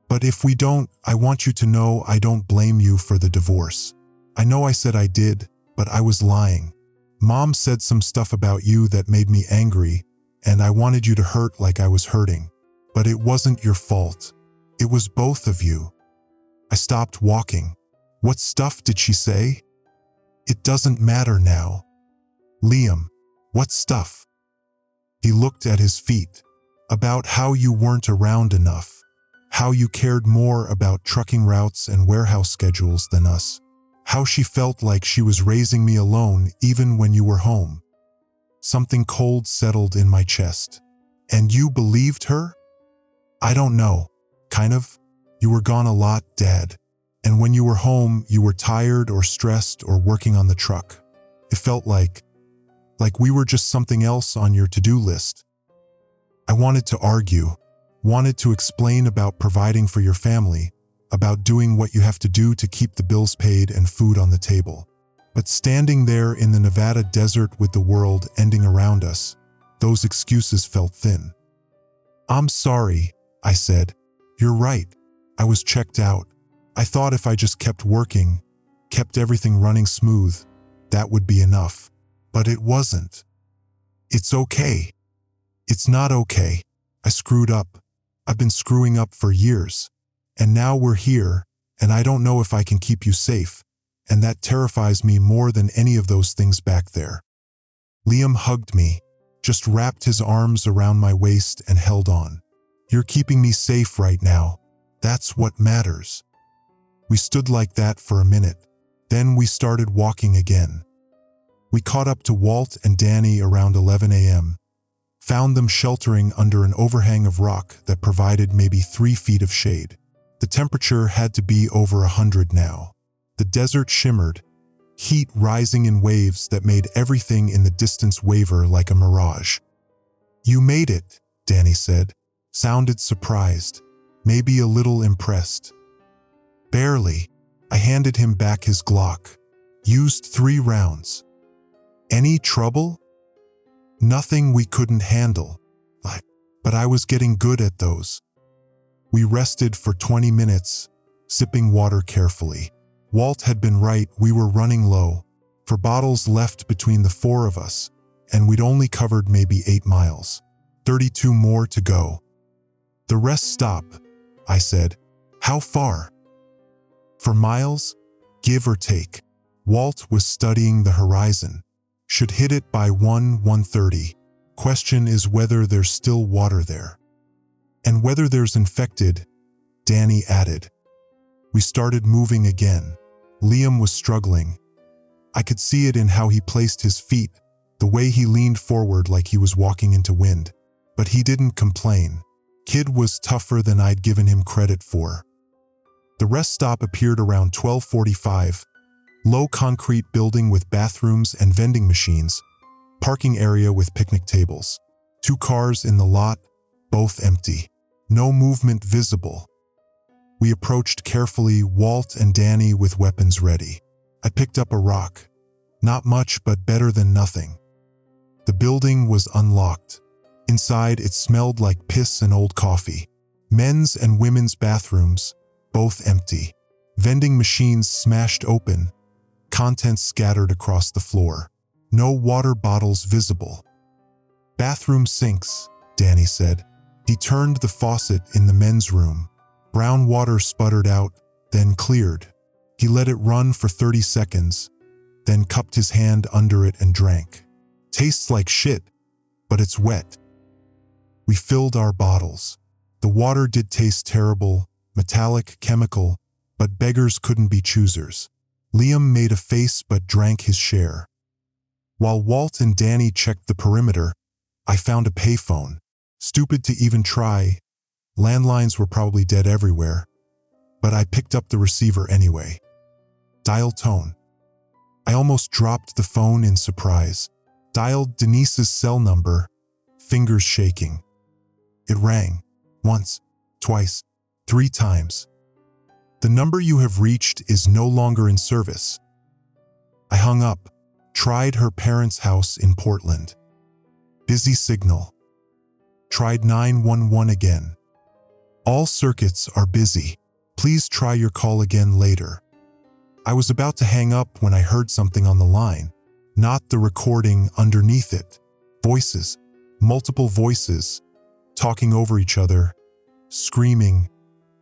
But if we don't, I want you to know I don't blame you for the divorce. I know I said I did, but I was lying. Mom said some stuff about you that made me angry, and I wanted you to hurt like I was hurting. But it wasn't your fault. It was both of you." I stopped walking. "What stuff did she say?" "It doesn't matter now." "Liam, what stuff?" He looked at his feet. "About how you weren't around enough. How you cared more about trucking routes and warehouse schedules than us. How she felt like she was raising me alone even when you were home." Something cold settled in my chest. "And you believed her?" "I don't know. Kind of. You were gone a lot, Dad. And when you were home, you were tired or stressed or working on the truck. It felt like we were just something else on your to-do list." I wanted to argue, wanted to explain about providing for your family, about doing what you have to do to keep the bills paid and food on the table. But standing there in the Nevada desert with the world ending around us, those excuses felt thin. "I'm sorry," I said. "You're right. I was checked out. I thought if I just kept working, kept everything running smooth, that would be enough. But it wasn't." "It's okay." "It's not okay. I screwed up. I've been screwing up for years. And now we're here, and I don't know if I can keep you safe, and that terrifies me more than any of those things back there." Liam hugged me, just wrapped his arms around my waist and held on. "You're keeping me safe right now. That's what matters." We stood like that for a minute. Then we started walking again. We caught up to Walt and Danny around 11 a.m., found them sheltering under an overhang of rock that provided maybe 3 feet of shade. The temperature had to be over 100 now. The desert shimmered, heat rising in waves that made everything in the distance waver like a mirage. "You made it," Danny said, sounded surprised, maybe a little impressed. "Barely." I handed him back his Glock. "Used 3 rounds. Any trouble?" "Nothing we couldn't handle. But I was getting good at those." We rested for 20 minutes, sipping water carefully. Walt had been right, we were running low, for bottles left between the 4 of us, and we'd only covered maybe 8 miles. 32 more to go. "The rest stop," I said. "How far?" "For miles, give or take." Walt was studying the horizon. "Should hit it by 1:30. Question is whether there's still water there. And whether there's infected," Danny added. We started moving again. Liam was struggling. I could see it in how he placed his feet, the way he leaned forward like he was walking into wind. But he didn't complain. Kid was tougher than I'd given him credit for. The rest stop appeared around 12:45. Low concrete building with bathrooms and vending machines. Parking area with picnic tables. 2 cars in the lot, both empty. No movement visible. We approached carefully, Walt and Danny with weapons ready. I picked up a rock. Not much, but better than nothing. The building was unlocked. Inside, it smelled like piss and old coffee. Men's and women's bathrooms, both empty. Vending machines smashed open, contents scattered across the floor. No water bottles visible. Bathroom sinks, Danny said. He turned the faucet in the men's room. Brown water sputtered out, then cleared. He let it run for 30 seconds, then cupped his hand under it and drank. Tastes like shit, but it's wet. We filled our bottles. The water did taste terrible, metallic, chemical, but beggars couldn't be choosers. Liam made a face but drank his share. While Walt and Danny checked the perimeter, I found a payphone. Stupid to even try. Landlines were probably dead everywhere, but I picked up the receiver anyway. Dial tone. I almost dropped the phone in surprise. Dialed Denise's cell number, fingers shaking. It rang. Once, twice, 3 times. The number you have reached is no longer in service. I hung up, tried her parents' house in Portland. Busy signal. Tried 911 again. All circuits are busy. Please try your call again later. I was about to hang up when I heard something on the line, not the recording underneath it. Voices, multiple voices, talking over each other, screaming,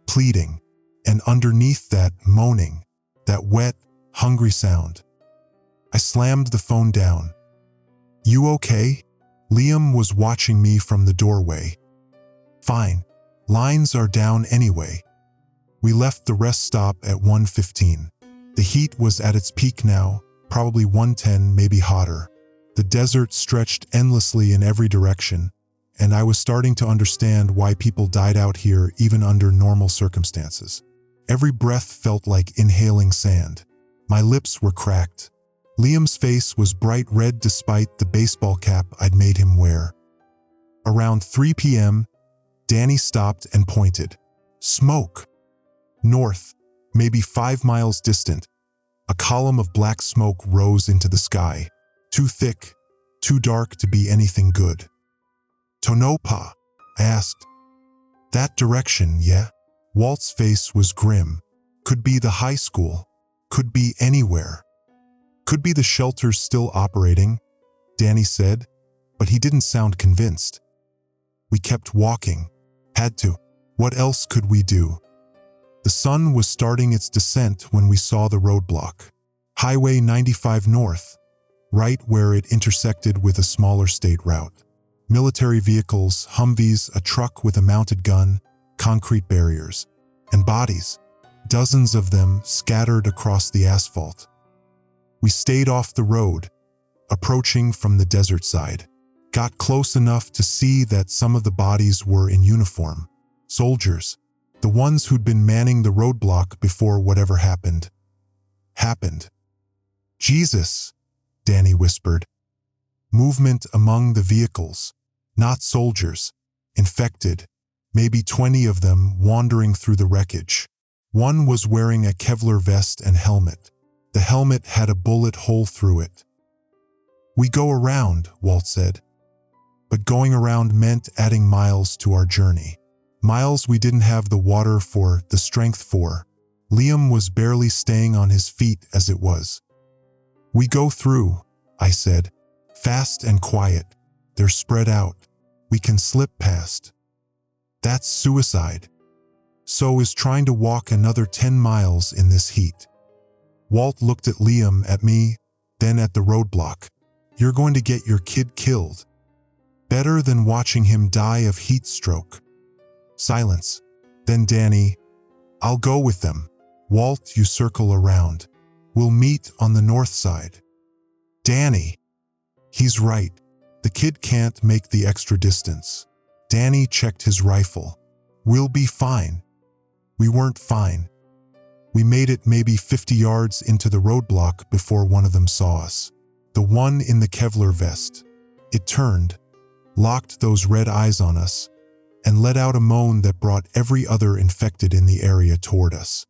pleading, and underneath that, moaning, that wet, hungry sound. I slammed the phone down. You okay? Liam was watching me from the doorway. Fine. Lines are down anyway. We left the rest stop at 1:15. The heat was at its peak now, probably 110, maybe hotter. The desert stretched endlessly in every direction, and I was starting to understand why people died out here even under normal circumstances. Every breath felt like inhaling sand. My lips were cracked. Liam's face was bright red despite the baseball cap I'd made him wear. Around 3 p.m., Danny stopped and pointed. Smoke. North, maybe 5 miles distant, a column of black smoke rose into the sky. Too thick, too dark to be anything good. Tonopah, I asked. That direction, yeah? Walt's face was grim. Could be the high school. Could be anywhere. Could be the shelters still operating, Danny said, but he didn't sound convinced. We kept walking. Had to. What else could we do? The sun was starting its descent when we saw the roadblock. Highway 95 North, right where it intersected with a smaller state route. Military vehicles, Humvees, a truck with a mounted gun, concrete barriers, and bodies, dozens of them scattered across the asphalt. We stayed off the road, approaching from the desert side. Got close enough to see that some of the bodies were in uniform. Soldiers, the ones who'd been manning the roadblock before whatever happened. Jesus, Danny whispered. Movement among the vehicles, not soldiers, infected, maybe 20 of them wandering through the wreckage. One was wearing a Kevlar vest and helmet. The helmet had a bullet hole through it. We go around, Walt said. But going around meant adding miles to our journey. Miles we didn't have the water for, the strength for. Liam was barely staying on his feet as it was. We go through, I said. Fast and quiet. They're spread out. We can slip past. That's suicide. So is trying to walk another 10 miles in this heat. Walt looked at Liam, at me, then at the roadblock. You're going to get your kid killed. Better than watching him die of heat stroke. Silence. Then Danny, I'll go with them. Walt, you circle around. We'll meet on the north side. Danny. He's right. The kid can't make the extra distance. Danny checked his rifle. We'll be fine. We weren't fine. We made it maybe 50 yards into the roadblock before one of them saw us. The one in the Kevlar vest. It turned, locked those red eyes on us, and let out a moan that brought every other infected in the area toward us.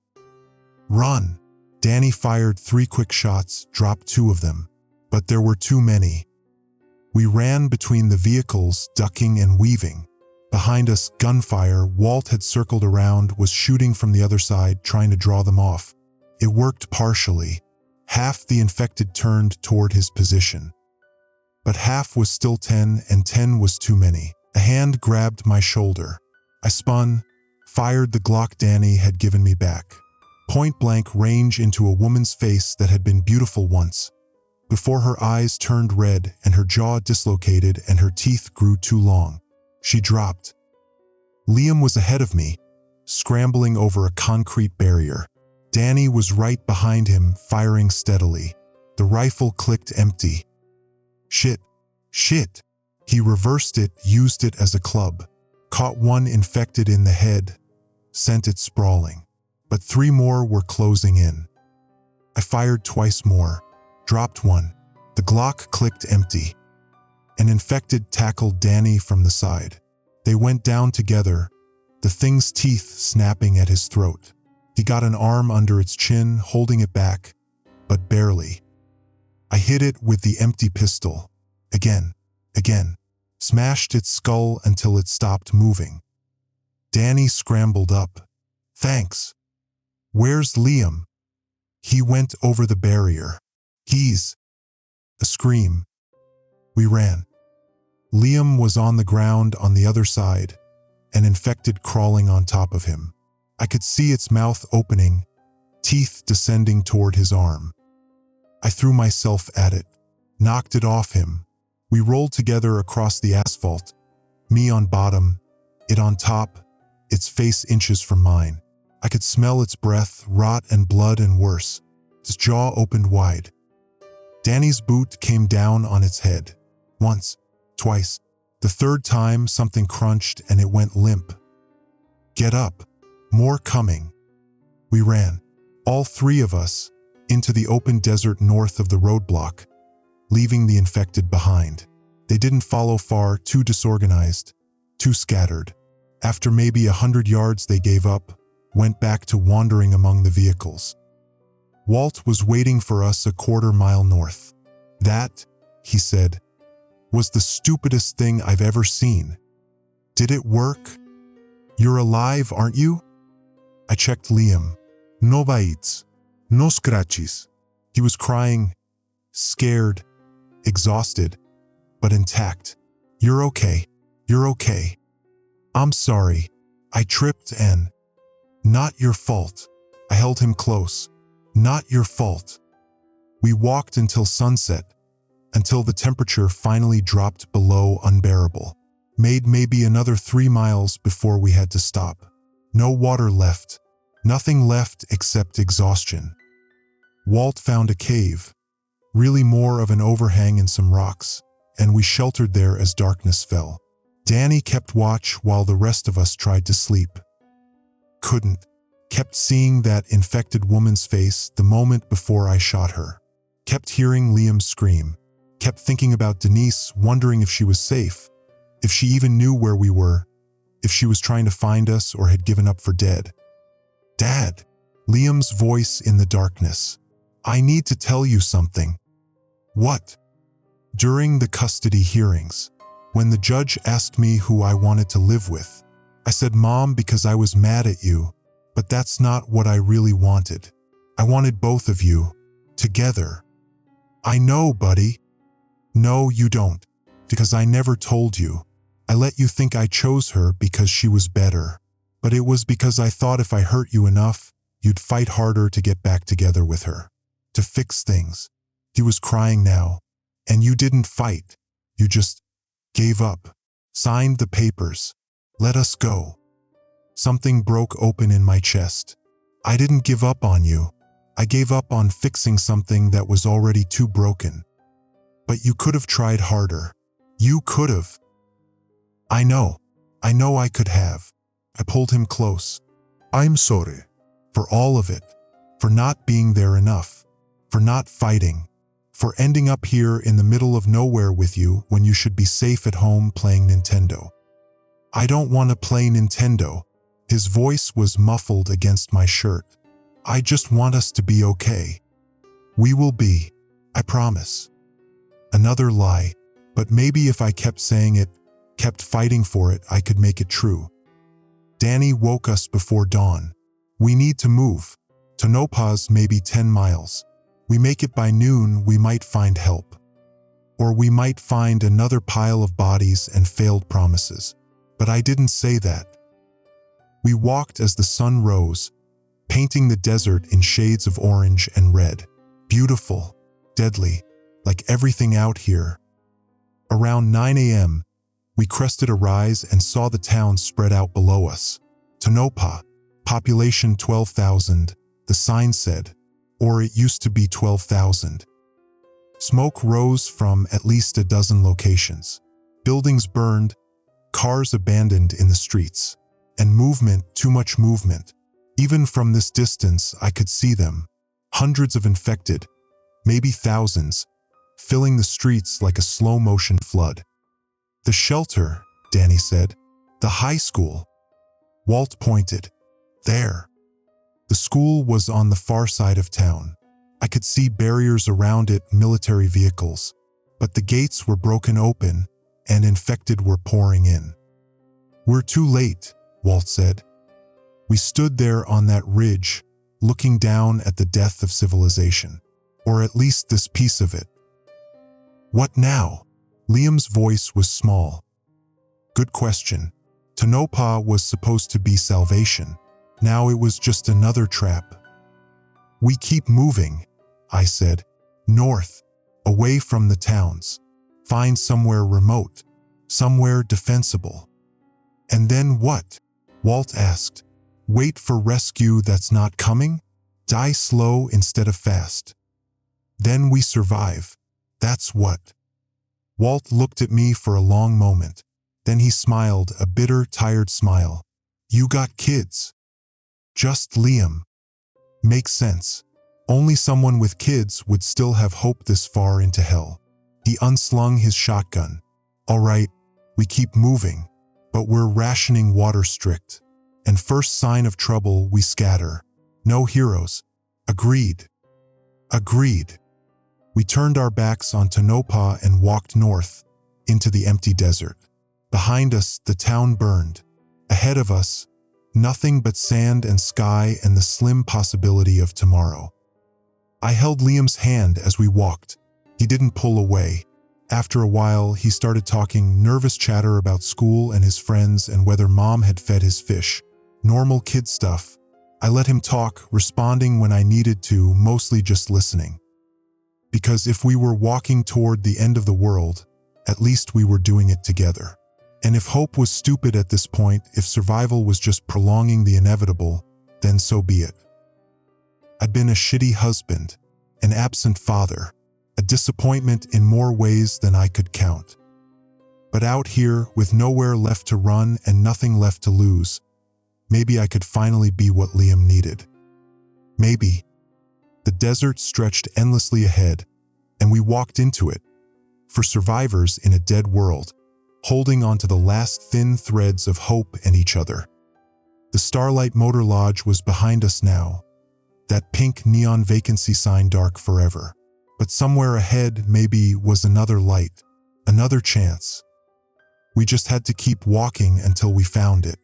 Run! Danny fired 3 quick shots, dropped 2 of them, but there were too many. We ran between the vehicles, ducking and weaving. Behind us, gunfire. Walt had circled around, was shooting from the other side, trying to draw them off. It worked partially. Half the infected turned toward his position. But half was still 10, and 10 was too many. A hand grabbed my shoulder. I spun, fired the Glock Danny had given me back. Point-blank range into a woman's face that had been beautiful once, before her eyes turned red and her jaw dislocated and her teeth grew too long. She dropped. Liam was ahead of me, scrambling over a concrete barrier. Danny was right behind him, firing steadily. The rifle clicked empty. Shit. Shit. He reversed it, used it as a club. Caught one infected in the head, sent it sprawling. But 3 more were closing in. I fired twice more, dropped one. The Glock clicked empty. An infected tackled Danny from the side. They went down together, the thing's teeth snapping at his throat. He got an arm under its chin, holding it back, but barely. I hit it with the empty pistol. Again. Smashed its skull until it stopped moving. Danny scrambled up. Thanks. Where's Liam? He went over the barrier. He's... A scream. We ran. Liam was on the ground on the other side, an infected crawling on top of him. I could see its mouth opening, teeth descending toward his arm. I threw myself at it, knocked it off him. We rolled together across the asphalt, me on bottom, it on top, its face inches from mine. I could smell its breath, rot and blood and worse. Its jaw opened wide. Danny's boot came down on its head. Once, twice. The 3rd time, something crunched and it went limp. Get up. More coming. We ran, all 3 of us, into the open desert north of the roadblock, leaving the infected behind. They didn't follow far, too disorganized, too scattered. After maybe 100 yards they gave up, went back to wandering among the vehicles. Walt was waiting for us a 1/4 mile north. That, he said, was the stupidest thing I've ever seen. Did it work? You're alive, aren't you? I checked Liam. No bites, no scratches. He was crying, scared, exhausted, but intact. You're okay. You're okay. I'm sorry. I tripped and... Not your fault. I held him close. Not your fault. We walked until sunset, until the temperature finally dropped below unbearable. Made maybe another 3 miles before we had to stop. No water left. Nothing left except exhaustion. Walt found a cave, really more of an overhang and some rocks, and we sheltered there as darkness fell. Danny kept watch while the rest of us tried to sleep. Couldn't. Kept seeing that infected woman's face the moment before I shot her. Kept hearing Liam scream. Kept thinking about Denise, wondering if she was safe, if she even knew where we were, if she was trying to find us or had given up for dead. Dad, Liam's voice in the darkness. I need to tell you something. What? During the custody hearings, when the judge asked me who I wanted to live with, I said Mom because I was mad at you, but that's not what I really wanted. I wanted both of you, together. I know, buddy. No, you don't, because I never told you. I let you think I chose her because she was better, but it was because I thought if I hurt you enough, you'd fight harder to get back together with her, to fix things. He was crying now, and you didn't fight. You just gave up, signed the papers, let us go. Something broke open in my chest. I didn't give up on you. I gave up on fixing something that was already too broken. But you could have tried harder. You could have. I know I could have. I pulled him close. I'm sorry. For all of it. For not being there enough. For not fighting. For ending up here in the middle of nowhere with you when you should be safe at home playing Nintendo. I don't want to play Nintendo. His voice was muffled against my shirt. I just want us to be okay. We will be. I promise. Another lie, but maybe if I kept saying it, kept fighting for it, I could make it true. Danny woke us before dawn. We need to move. Tonopah's maybe 10 miles. We make it by noon, we might find help. Or we might find another pile of bodies and failed promises. But I didn't say that. We walked as the sun rose, painting the desert in shades of orange and red. Beautiful, deadly, like everything out here. Around 9 a.m., we crested a rise and saw the town spread out below us. Tonopah, population 12,000, the sign said, or it used to be 12,000. Smoke rose from at least a dozen locations. Buildings burned, cars abandoned in the streets, and movement, too much movement. Even from this distance, I could see them. Hundreds of infected, maybe thousands, filling the streets like a slow-motion flood. The shelter, Danny said. The high school. Walt pointed. There. The school was on the far side of town. I could see barriers around it, military vehicles. But the gates were broken open, and infected were pouring in. We're too late, Walt said. We stood there on that ridge, looking down at the death of civilization. Or at least this piece of it. What now? Liam's voice was small. Good question. Tonopah was supposed to be salvation. Now it was just another trap. We keep moving, I said. North, away from the towns. Find somewhere remote, somewhere defensible. And then what? Walt asked. Wait for rescue that's not coming? Die slow instead of fast. Then we survive. That's what. Walt looked at me for a long moment. Then he smiled, a bitter, tired smile. You got kids. Just Liam. Makes sense. Only someone with kids would still have hope this far into hell. He unslung his shotgun. All right, we keep moving, but we're rationing water strict. And first sign of trouble, we scatter. No heroes. Agreed. Agreed. We turned our backs on Tonopah and walked north, into the empty desert. Behind us, the town burned. Ahead of us, nothing but sand and sky and the slim possibility of tomorrow. I held Liam's hand as we walked. He didn't pull away. After a while, he started talking, nervous chatter about school and his friends and whether mom had fed his fish. Normal kid stuff. I let him talk, responding when I needed to, mostly just listening. Because if we were walking toward the end of the world, at least we were doing it together. And if hope was stupid at this point, if survival was just prolonging the inevitable, then so be it. I'd been a shitty husband, an absent father, a disappointment in more ways than I could count. But out here, with nowhere left to run and nothing left to lose, maybe I could finally be what Liam needed. Maybe. The desert stretched endlessly ahead, and we walked into it, for survivors in a dead world, holding onto the last thin threads of hope and each other. The Starlight Motor Lodge was behind us now, that pink neon vacancy sign dark forever. But somewhere ahead, maybe, was another light, another chance. We just had to keep walking until we found it.